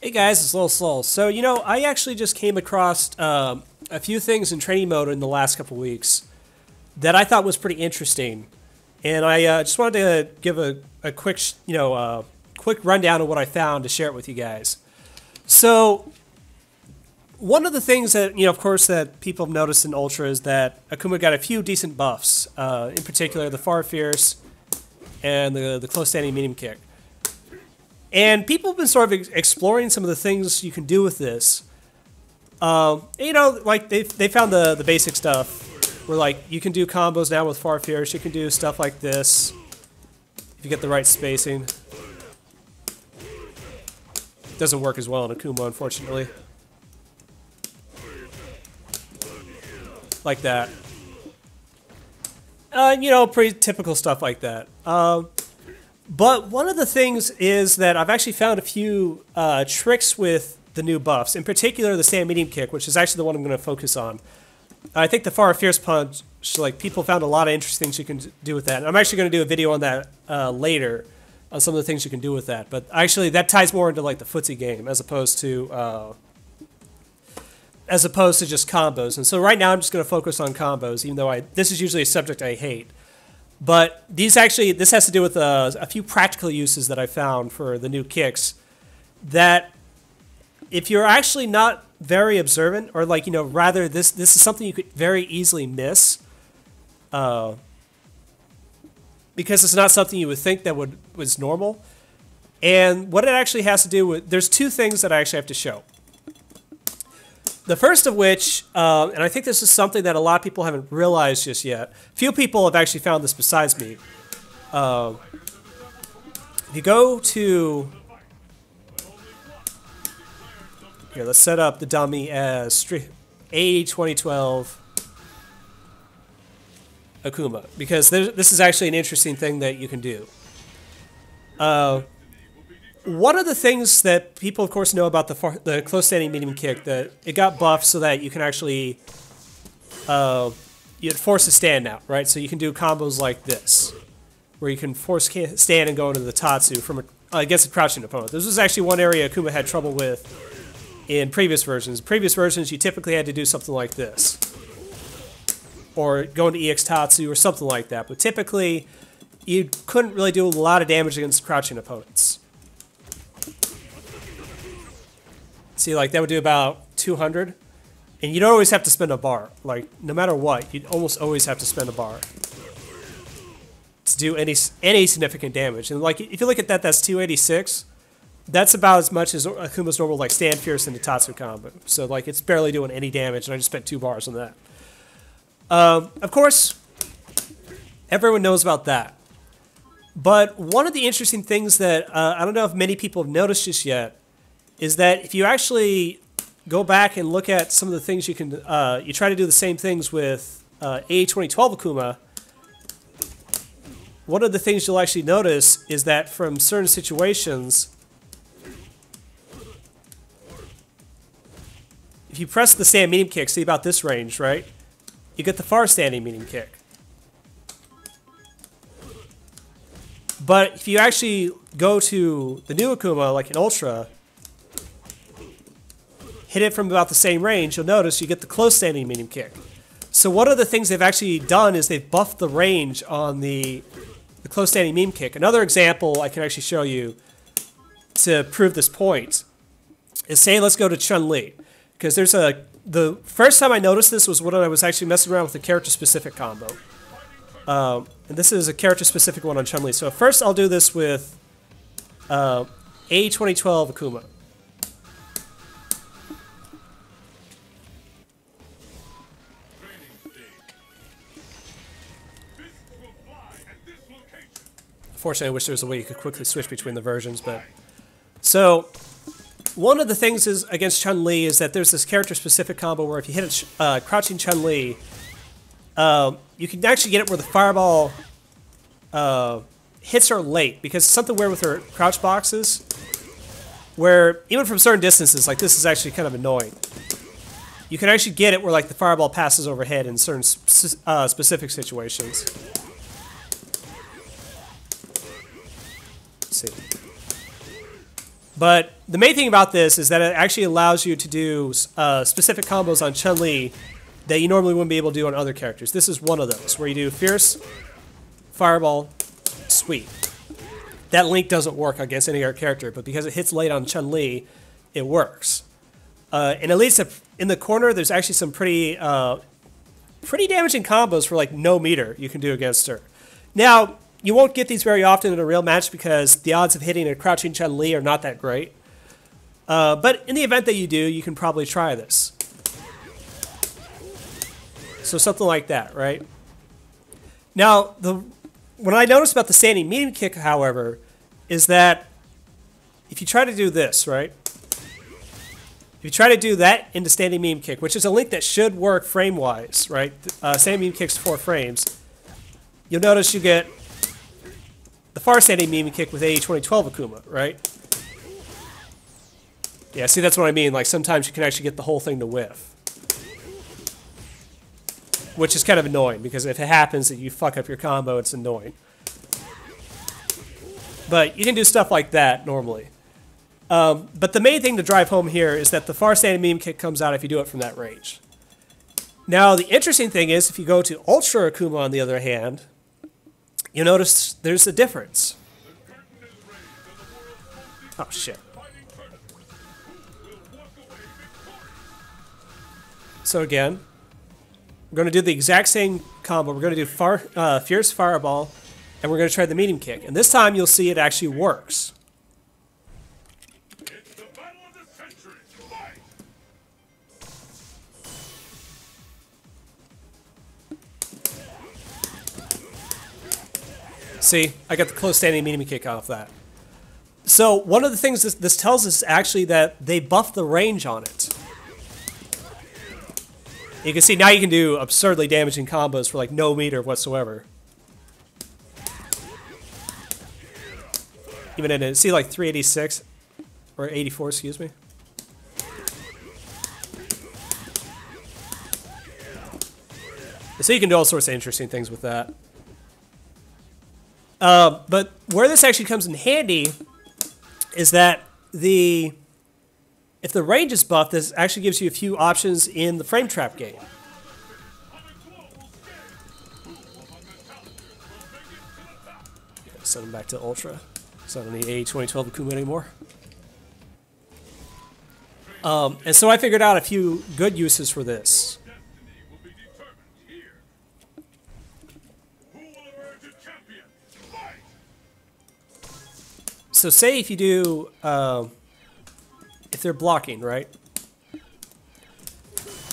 Hey guys, it's Little Soul. So, I actually just came across a few things in training mode in the last couple weeks that I thought was pretty interesting. And I just wanted to give a quick, quick rundown of what I found to share it with you guys. So, one of the things that, of course, that people have noticed in Ultra is that Akuma got a few decent buffs, in particular the Far Fierce and the Close Standing Medium Kick. And people have been sort of exploring some of the things you can do with this. Like they found the basic stuff where like you can do combos now with Far Fierce. You can do stuff like this if you get the right spacing. Doesn't work as well in Akuma, unfortunately. Like that. Pretty typical stuff like that. But one of the things is that I've actually found a few tricks with the new buffs, in particular the Stand Medium Kick, which is actually the one I'm going to focus on. I think the Far Fierce Punch, like people found a lot of interesting things you can do with that. And I'm actually going to do a video on that later, on some of the things you can do with that. But actually that ties more into like the footsie game as opposed to just combos. And so right now I'm just going to focus on combos, even though this is usually a subject I hate. But this has to do with a few practical uses that I found for the new kicks that if you're actually not very observant, or like, rather this is something you could very easily miss because it's not something you would think that was normal. And what it actually has to do with, there's two things that I actually have to show. The first of which, and I think this is something that a lot of people haven't realized just yet. Few people have actually found this besides me. If you go to... Here, let's set up the dummy as A 2012 Akuma. Because this is actually an interesting thing that you can do. One of the things that people, of course, know about the Close Standing Medium Kick, that it got buffed so that you can actually you'd force a stand out, right? So you can do combos like this, where you can force stand and go into the Tatsu from against a crouching opponent. This was actually one area Akuma had trouble with in previous versions. Previous versions, you typically had to do something like this, or go into EX Tatsu or something like that. But typically, you couldn't really do a lot of damage against crouching opponents. See, like, that would do about 200. And you don't always have to spend a bar. Like, no matter what, you'd almost always have to spend a bar to do any significant damage. And, like, if you look at that, that's 286. That's about as much as Akuma's normal, like, Stand Fierce and Tatsu combo. So, like, it's barely doing any damage, and I just spent 2 bars on that. Of course, everyone knows about that. But one of the interesting things that I don't know if many people have noticed just yet is that if you actually go back and look at some of the things you can, you try to do the same things with A 2012 Akuma, one of the things you'll actually notice is that from certain situations, if you press the Stand Medium Kick, see about this range, right? You get the Far Standing Medium Kick. But if you actually go to the new Akuma, like in Ultra, hit it from about the same range, you'll notice you get the Close Standing Medium Kick. So one of the things they've actually done is they've buffed the range on the Close Standing Medium Kick. Another example I can actually show you to prove this point is, say, let's go to Chun-Li. Because the first time I noticed this was when I was actually messing around with the character-specific combo. And this is a character-specific one on Chun-Li. So first I'll do this with A 2012 Akuma. Unfortunately, I wish there was a way you could quickly switch between the versions, but... So, one of the things is against Chun-Li is that there's this character-specific combo where if you hit a crouching Chun-Li, you can actually get it where the fireball hits her late, because something weird with her crouch boxes, where even from certain distances, like this is actually kind of annoying. You can actually get it where like the fireball passes overhead in certain specific situations. Let's see. But the main thing about this is that it actually allows you to do specific combos on Chun-Li that you normally wouldn't be able to do on other characters. This is one of those, where you do Fierce, Fireball, Sweep. That link doesn't work against any other character, but because it hits late on Chun-Li, it works. And at least in the corner, there's actually some pretty damaging combos for like no meter you can do against her. Now, you won't get these very often in a real match because the odds of hitting a crouching Chun-Li are not that great. But in the event that you do, you can probably try this. So something like that, right? Now, what I noticed about the standing medium kick, however, is that if you try to do this, right? If you try to do that into standing medium kick, which is a link that should work frame-wise, right? Standing medium kick's 4 frames. You'll notice you get the far standing medium kick with AE2012 Akuma, right? Yeah, see, that's what I mean. Like, sometimes you can actually get the whole thing to whiff. Which is kind of annoying, because if it happens that you fuck up your combo, it's annoying. But you can do stuff like that normally. But the main thing to drive home here is that the far standing medium kick comes out if you do it from that range. Now, the interesting thing is, if you go to Ultra Akuma, on the other hand, you'll notice there's a difference. Oh, shit. So again, we're going to do the exact same combo. We're going to do Fierce Fireball, and we're going to try the medium kick. And this time, you'll see it actually works. It's the battle of the century. Fight! See, I got the close standing medium kick off that. So one of the things this tells us is actually that they buffed the range on it. You can see now you can do absurdly damaging combos for like no meter whatsoever. Even in it, see like 386 or 84, excuse me. So you can do all sorts of interesting things with that. But where this actually comes in handy is that if the range is buffed, this actually gives you a few options in the frame trap game. Send him back to Ultra, so I don't need AE2012 Akuma anymore. And so I figured out a few good uses for this. So say if you do, if they're blocking, right?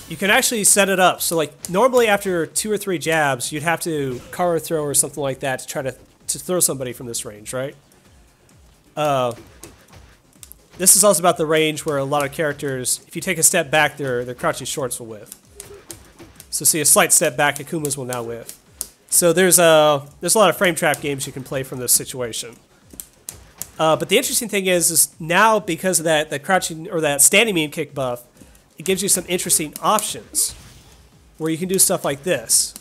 You can actually set it up. So like normally after 2 or 3 jabs, you'd have to cover throw or something like that to try to throw somebody from this range, right? This is also about the range where a lot of characters, if you take a step back, their crouching shorts will whiff. So see a slight step back, Akumas will now whiff. So there's a lot of frame trap games you can play from this situation. But the interesting thing is now because of that crouching or that standing medium kick buff, it gives you some interesting options where you can do stuff like this.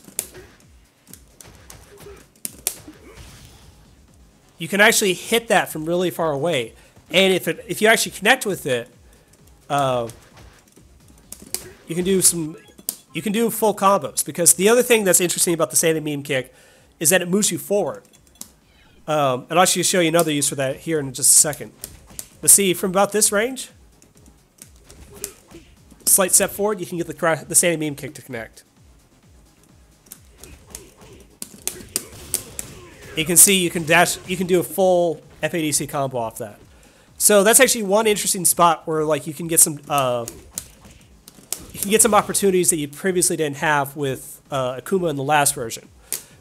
You can actually hit that from really far away, and if you actually connect with it, you can do full combos. Because the other thing that's interesting about the standing medium kick is that it moves you forward. And I'll actually show you another use for that here in just a second. But see, from about this range, slight step forward, you can get the standing medium kick to connect. You can see you can do a full FADC combo off that. So that's actually one interesting spot where like you can get some opportunities that you previously didn't have with Akuma in the last version.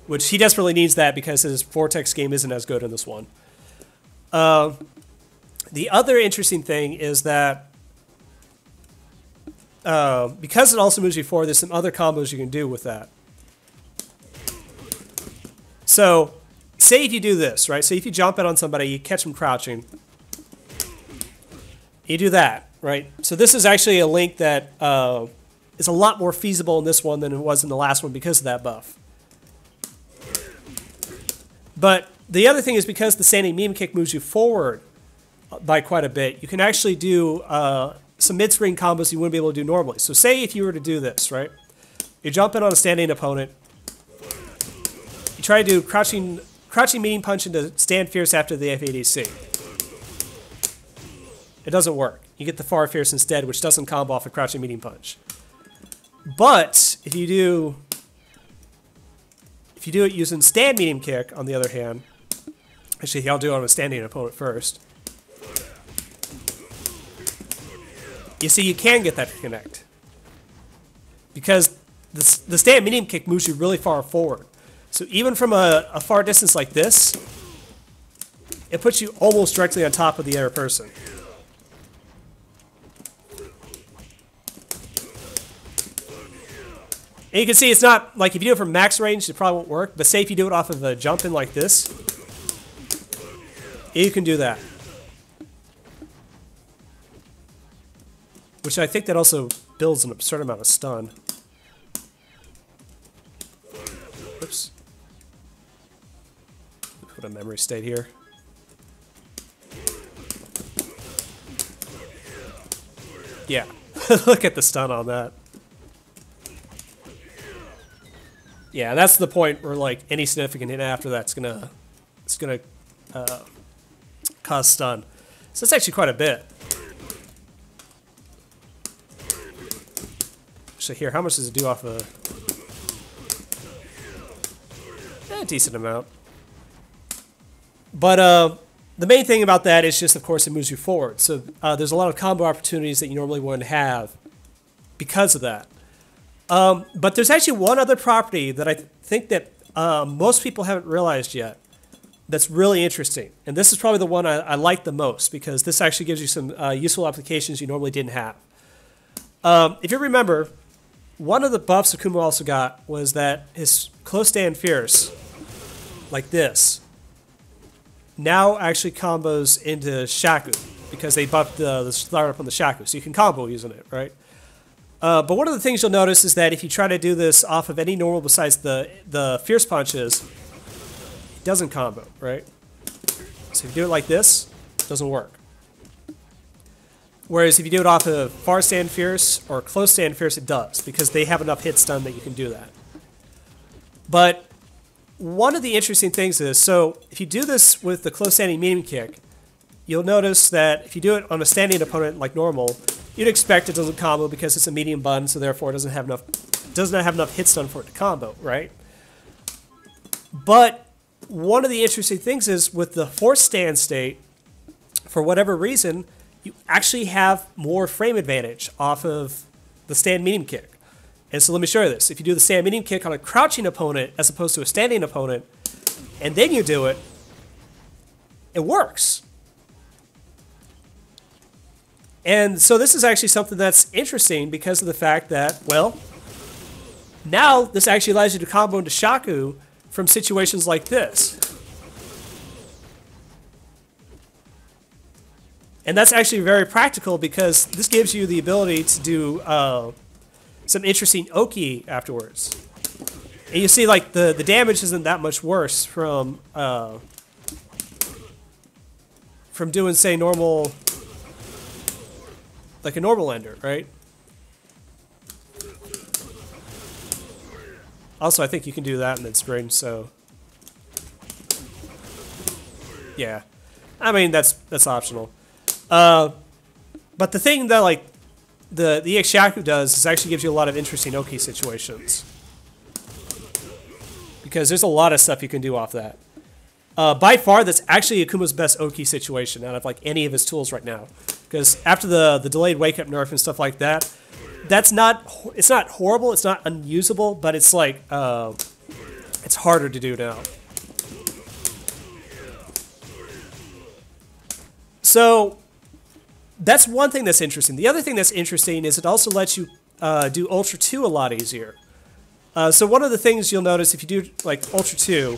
Which he desperately needs that because his Vortex game isn't as good in this one. The other interesting thing is that because it also moves you forward, there's some other combos you can do with that. So, say if you do this, right? So if you jump in on somebody, you catch them crouching. You do that, right? So this is actually a link that is a lot more feasible in this one than it was in the last one because of that buff. But the other thing is because the standing medium kick moves you forward, by quite a bit. You can actually do some mid-screen combos you wouldn't be able to do normally. So say if you were to do this, right? You jump in on a standing opponent. You try to do crouching meaning punch into stand fierce after the FADC. It doesn't work. You get the far fierce instead, which doesn't combo off a crouching meaning punch. But if you do it using stand medium kick, on the other hand, actually I'll do it on a standing opponent first. You see, you can get that to connect because the stand medium kick moves you really far forward. So even from a far distance like this, it puts you almost directly on top of the other person. And you can see it's not, like if you do it from max range, it probably won't work. But say if you do it off of a jump in like this, you can do that. Which I think that also builds an absurd amount of stun. Oops. Put a memory state here. Yeah. Look at the stun on that. Yeah, that's the point where like any significant hit after that's gonna cause stun. So it's actually quite a bit. So here, how much does it do off a decent amount? But the main thing about that is just, of course, it moves you forward. So there's a lot of combo opportunities that you normally wouldn't have because of that. But there's actually one other property that I think that most people haven't realized yet that's really interesting. And this is probably the one I like the most because this actually gives you some useful applications you normally didn't have. If you remember, one of the buffs Akuma also got was that his close stand fierce, like this, now actually combos into shaku because they buffed the startup on the shaku. So you can combo using it, right? But one of the things you'll notice is that if you try to do this off of any normal besides the fierce punches, it doesn't combo, right? So if you do it like this, it doesn't work. Whereas if you do it off of far stand fierce or close stand fierce, it does, because they have enough hit stun that you can do that. But one of the interesting things is, so if you do this with the close standing medium kick, you'll notice that if you do it on a standing opponent like normal, you'd expect it doesn't combo because it's a medium button, so therefore it doesn't have enough hit stun for it to combo, right? But one of the interesting things is with the force stand state, for whatever reason, you actually have more frame advantage off of the stand medium kick. And so let me show you this. If you do the stand medium kick on a crouching opponent as opposed to a standing opponent, and then you do it, it works. And so this is actually something that's interesting because of the fact that, well, now this actually allows you to combo into shaku from situations like this. And that's actually very practical because this gives you the ability to do some interesting oki afterwards. And you see, like, the damage isn't that much worse from doing, say, normal, like a normal ender, right? Also, I think you can do that in mid-screen, so yeah. I mean, that's optional. But the thing that, like, the EX Shaku does is actually gives you a lot of interesting oki situations. Because there's a lot of stuff you can do off that. By far, that's actually Akuma's best oki situation out of, like, any of his tools right now. Because after the delayed wake-up nerf and stuff like that, it's not horrible, it's not unusable, but it's like, it's harder to do now. So that's one thing that's interesting. The other thing that's interesting is it also lets you do Ultra 2 a lot easier. So one of the things you'll notice if you do like Ultra 2,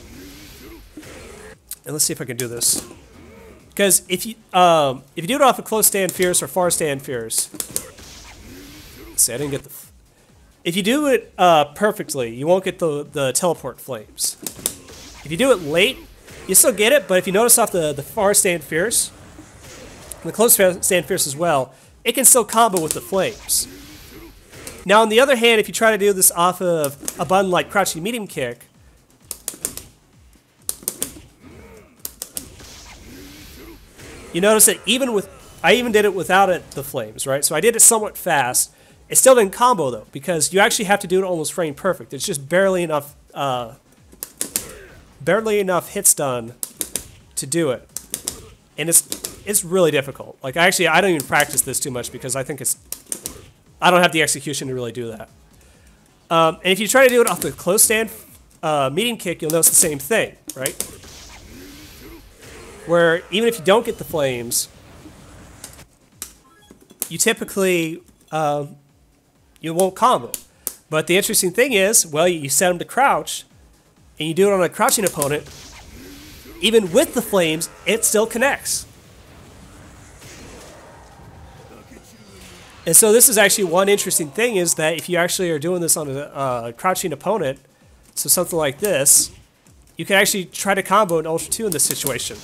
and let's see if I can do this. Because if you do it off a close stand fierce or far stand fierce, let's see, I didn't get the. If you do it perfectly, you won't get the teleport flames. If you do it late, you still get it, but if you notice off the far stand fierce, the close stand fierce as well, it can still combo with the flames. Now, on the other hand, if you try to do this off of a button like crouching medium kick, you notice that I even did it without the flames, right? So I did it somewhat fast. It still didn't combo though, because you actually have to do it almost frame perfect. It's just barely enough hits done to do it, and it's really difficult. Like I don't even practice this too much because I think I don't have the execution to really do that. And if you try to do it off the close stand medium kick, you'll notice the same thing, right? Where even if you don't get the flames, you typically you won't combo. But the interesting thing is, well, you set them to crouch, and you do it on a crouching opponent. Even with the flames, it still connects. And so this is actually one interesting thing is that if you actually are doing this on a crouching opponent, so something like this, you can actually try to combo an Ultra 2 in this situation.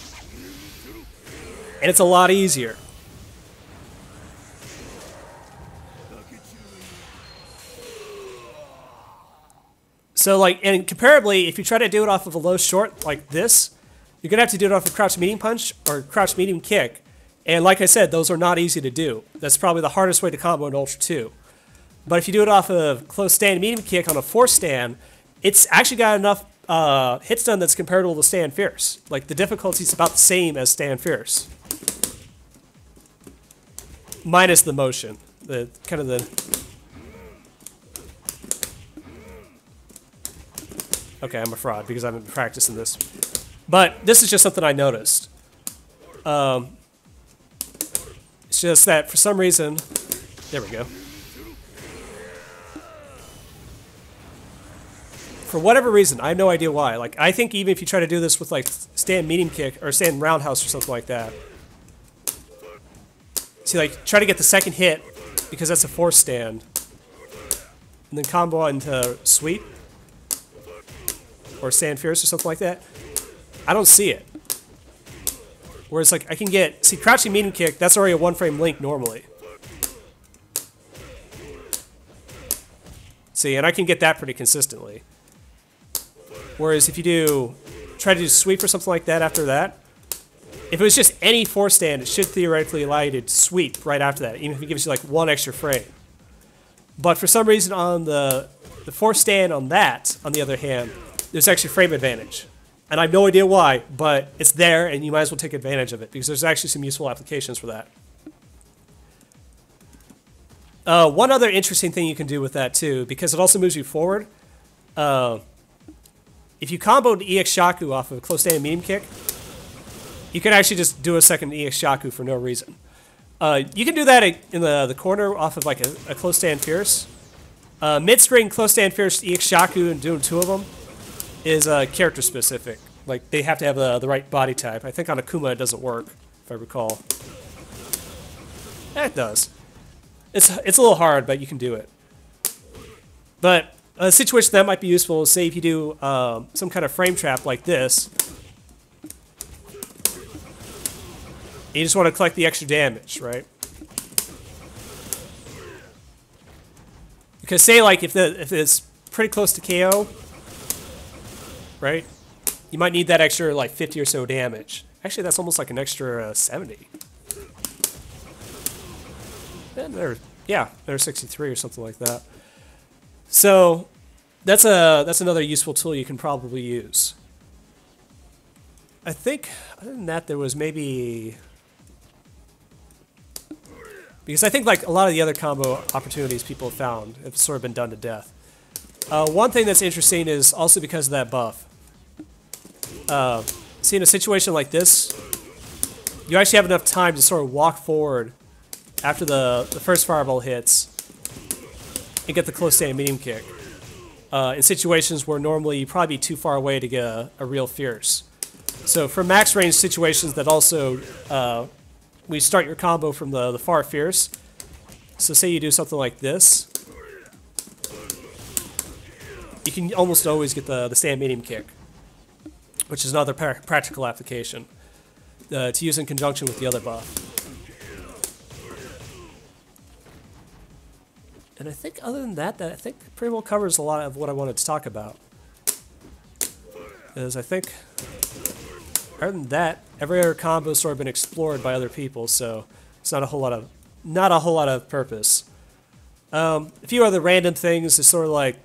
And it's a lot easier. So like, and comparably, if you try to do it off of a low short like this, you're going to have to do it off a crouch medium punch or crouch medium kick. And like I said, those are not easy to do. That's probably the hardest way to combo an Ultra 2. But if you do it off of close stand medium kick on a force stand, it's actually got enough hits done that's comparable to stand fierce. Like the difficulty is about the same as stand fierce. Minus the motion. Okay, I'm a fraud because I haven't been practicing this. But this is just something I noticed. It's just that for some reason, there we go. For whatever reason, I have no idea why. Like, I think even if you try to do this with like stand medium kick or stand roundhouse or something like that. See, like, try to get the second hit because that's a force stand. And then combo into sweep. Or stand fierce or something like that. I don't see it. Whereas like I can see crouching medium kick, that's already a one frame link normally. See, and I can get that pretty consistently. Whereas if you try to do sweep or something like that after that, if it was just any force stand, it should theoretically allow you to sweep right after that, even if it gives you like one extra frame. But for some reason on the force stand on that, on the other hand, there's actually frame advantage. And I have no idea why, but it's there and you might as well take advantage of it because there's actually some useful applications for that. One other interesting thing you can do with that too, because it also moves you forward. If you comboed EX Shaku off of a close stand medium kick, you can actually just do a second EX Shaku for no reason. You can do that in the corner off of like a close stand fierce. Mid-string close stand fierce EX Shaku and doing two of them is character specific. Like they have to have the right body type. I think on Akuma it doesn't work, if I recall. It does. It's a little hard, but you can do it. But a situation that might be useful is say if you do some kind of frame trap like this, you just want to collect the extra damage, right? Because say like if it's pretty close to KO, right? You might need that extra like 50 or so damage. Actually, that's almost like an extra 70. And they're 63 or something like that. So that's another useful tool you can probably use. I think other than that there was maybe, because I think like a lot of the other combo opportunities people have found have sort of been done to death. One thing that's interesting is also because of that buff. See, in a situation like this, you actually have enough time to sort of walk forward after the first fireball hits and get the close stand medium kick. In situations where normally you'd probably be too far away to get a real fierce. So for max range situations that also, we start your combo from the far fierce. So say you do something like this. You can almost always get the stand medium kick, which is another practical application to use in conjunction with the other buff. And I think other than that, I think pretty well covers a lot of what I wanted to talk about. Because I think, other than that, every other combo's sort of been explored by other people, so it's not a whole lot of purpose. A few other random things is sort of like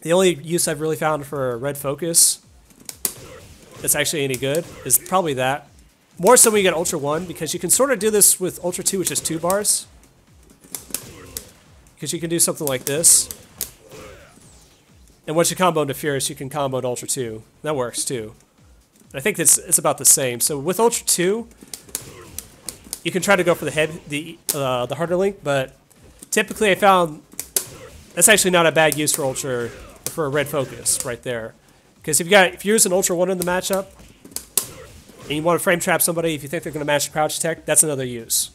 the only use I've really found for red focus that's actually any good is probably that. More so when you get Ultra 1, because you can sort of do this with Ultra 2, which is 2 bars. Because you can do something like this. And once you combo into Fierce, you can combo into Ultra 2. That works too. And I think it's about the same. So with Ultra 2, you can try to go for the harder link, but typically I found that's actually not a bad use for a red focus right there. Because if you're using Ultra 1 in the matchup, and you want to frame trap somebody if you think they're going to match the crouch tech, that's another use.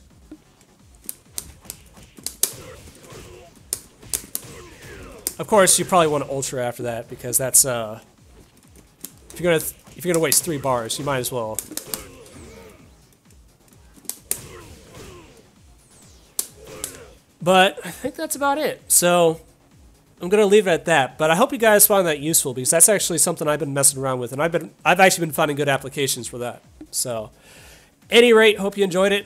Of course, you probably want to Ultra after that, because that's if you're gonna waste 3 bars, you might as well. But I think that's about it. So I'm gonna leave it at that. But I hope you guys find that useful, because that's actually something I've been messing around with, and I've actually been finding good applications for that. So, at any rate, hope you enjoyed it.